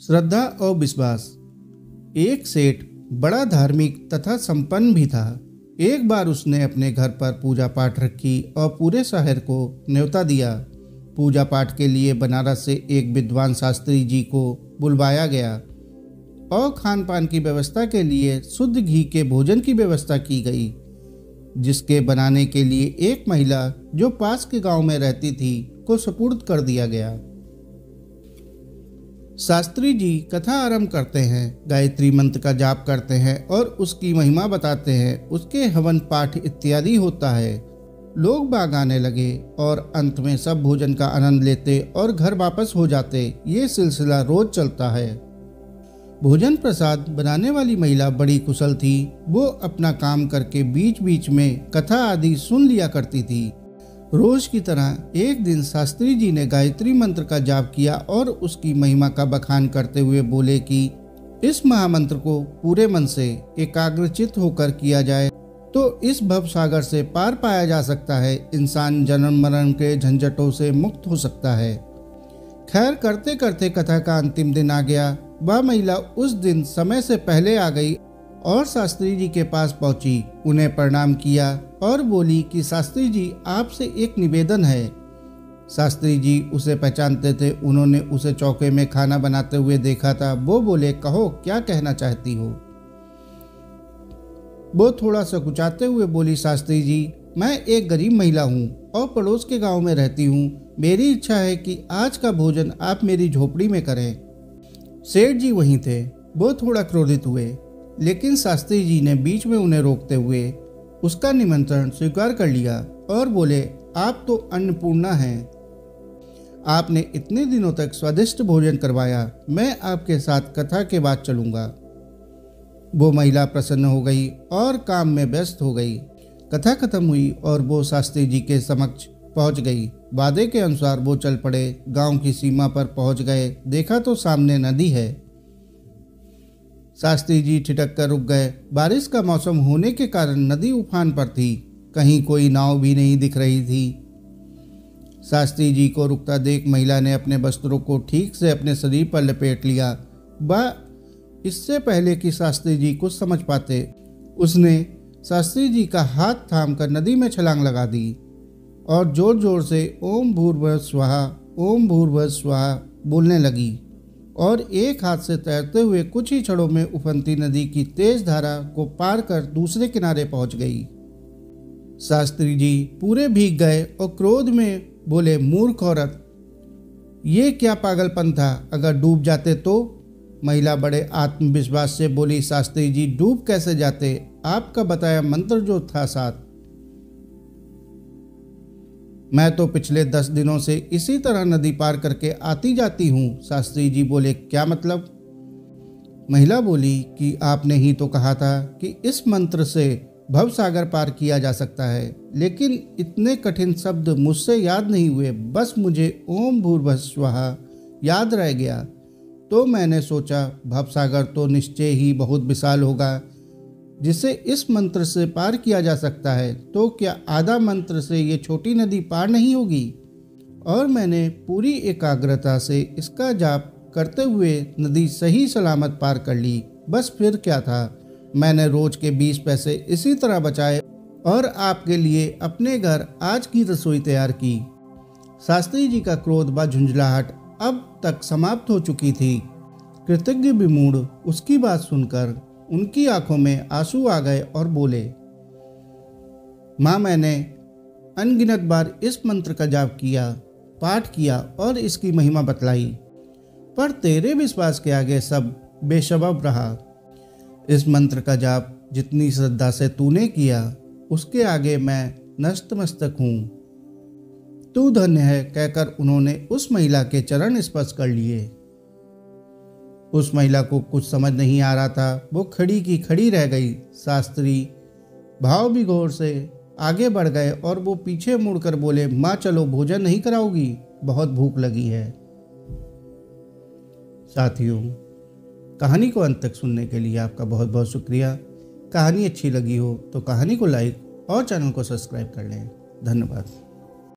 श्रद्धा और विश्वास। एक सेठ बड़ा धार्मिक तथा संपन्न भी था। एक बार उसने अपने घर पर पूजा पाठ रखी और पूरे शहर को न्योता दिया। पूजा पाठ के लिए बनारस से एक विद्वान शास्त्री जी को बुलवाया गया और खान पान की व्यवस्था के लिए शुद्ध घी के भोजन की व्यवस्था की गई, जिसके बनाने के लिए एक महिला जो पास के गांव में रहती थी को सुपुर्द कर दिया गया। शास्त्री जी कथा आरंभ करते हैं, गायत्री मंत्र का जाप करते हैं और उसकी महिमा बताते हैं। उसके हवन पाठ इत्यादि होता है। लोग बाग आने लगे और अंत में सब भोजन का आनंद लेते और घर वापस हो जाते। ये सिलसिला रोज चलता है। भोजन प्रसाद बनाने वाली महिला बड़ी कुशल थी। वो अपना काम करके बीच बीच में कथा आदि सुन लिया करती थी। रोज की तरह एक दिन शास्त्री जी ने गायत्री मंत्र का जाप किया और उसकी महिमा का बखान करते हुए बोले कि इस महामंत्र को पूरे मन से एकाग्रचित होकर किया जाए तो इस भव सागर से पार पाया जा सकता है। इंसान जन्म मरण के झंझटों से मुक्त हो सकता है। खैर, करते करते कथा का अंतिम दिन आ गया। वह महिला उस दिन समय से पहले आ गई और शास्त्री जी के पास पहुंची, उन्हें प्रणाम किया और बोली कि शास्त्री जी, आपसे एक निवेदन है। शास्त्री जी उसे पहचानते थे। उन्होंने उसे चौके में खाना बनाते हुए देखा था। वो बोले, कहो क्या कहना चाहती हो। वो थोड़ा सकुचाते हुए बोली, शास्त्री जी, मैं एक गरीब महिला हूँ और पड़ोस के गांव में रहती हूँ। मेरी इच्छा है कि आज का भोजन आप मेरी झोपड़ी में करें। सेठ जी वहीं थे। वो थोड़ा क्रोधित हुए, लेकिन शास्त्री जी ने बीच में उन्हें रोकते हुए उसका निमंत्रण स्वीकार कर लिया और बोले, आप तो अन्नपूर्णा हैं। आपने इतने दिनों तक स्वादिष्ट भोजन करवाया। मैं आपके साथ कथा के बाद चलूंगा। वो महिला प्रसन्न हो गई और काम में व्यस्त हो गई। कथा खत्म हुई और वो शास्त्री जी के समक्ष पहुंच गई। वादे के अनुसार वो चल पड़े। गांव की सीमा पर पहुंच गए। देखा तो सामने नदी है। शास्त्री जी ठिठक कर रुक गए। बारिश का मौसम होने के कारण नदी उफान पर थी। कहीं कोई नाव भी नहीं दिख रही थी। शास्त्री जी को रुकता देख महिला ने अपने वस्त्रों को ठीक से अपने शरीर पर लपेट लिया। वह इससे पहले कि शास्त्री जी कुछ समझ पाते, उसने शास्त्री जी का हाथ थामकर नदी में छलांग लगा दी और जोर जोर से ओम भूर्भुवः स्वाहा, ओम भूर्भुवः स्वाहा बोलने लगी और एक हाथ से तैरते हुए कुछ ही क्षणों में उफनती नदी की तेज धारा को पार कर दूसरे किनारे पहुंच गई। शास्त्री जी पूरे भीग गए और क्रोध में बोले, मूर्ख औरत, ये क्या पागलपन था। अगर डूब जाते तो। महिला बड़े आत्मविश्वास से बोली, शास्त्री जी, डूब कैसे जाते। आपका बताया मंत्र जो था साथ। मैं तो पिछले 10 दिनों से इसी तरह नदी पार करके आती जाती हूँ। शास्त्री जी बोले, क्या मतलब। महिला बोली कि आपने ही तो कहा था कि इस मंत्र से भव सागर पार किया जा सकता है, लेकिन इतने कठिन शब्द मुझसे याद नहीं हुए। बस मुझे ओम भूर्भुवः स्वाहा याद रह गया, तो मैंने सोचा भव सागर तो निश्चय ही बहुत विशाल होगा जिसे इस मंत्र से पार किया जा सकता है। तो क्या आधा मंत्र से ये छोटी नदी पार नहीं होगी। और मैंने पूरी एकाग्रता से इसका जाप करते हुए नदी सही सलामत पार कर ली। बस फिर क्या था। मैंने रोज के 20 पैसे इसी तरह बचाए और आपके लिए अपने घर आज की रसोई तैयार की। शास्त्री जी का क्रोध व झुंझलाहट अब तक समाप्त हो चुकी थी। कृतज्ञ विमूढ़ उसकी बात सुनकर उनकी आंखों में आंसू आ गए और बोले, माँ, मैंने अनगिनत बार इस मंत्र का जाप किया, पाठ किया और इसकी महिमा बतलाई, पर तेरे विश्वास के आगे सब बेसबब रहा। इस मंत्र का जाप जितनी श्रद्धा से तूने किया, उसके आगे मैं नतमस्तक हूँ। तू धन्य है, कहकर उन्होंने उस महिला के चरण स्पर्श कर लिए। उस महिला को कुछ समझ नहीं आ रहा था। वो खड़ी की खड़ी रह गई। शास्त्री भाव विभोर से आगे बढ़ गए और वो पीछे मुड़कर बोले, माँ चलो, भोजन नहीं कराओगी, बहुत भूख लगी है। साथियों, कहानी को अंत तक सुनने के लिए आपका बहुत बहुत शुक्रिया। कहानी अच्छी लगी हो तो कहानी को लाइक और चैनल को सब्सक्राइब कर लें। धन्यवाद।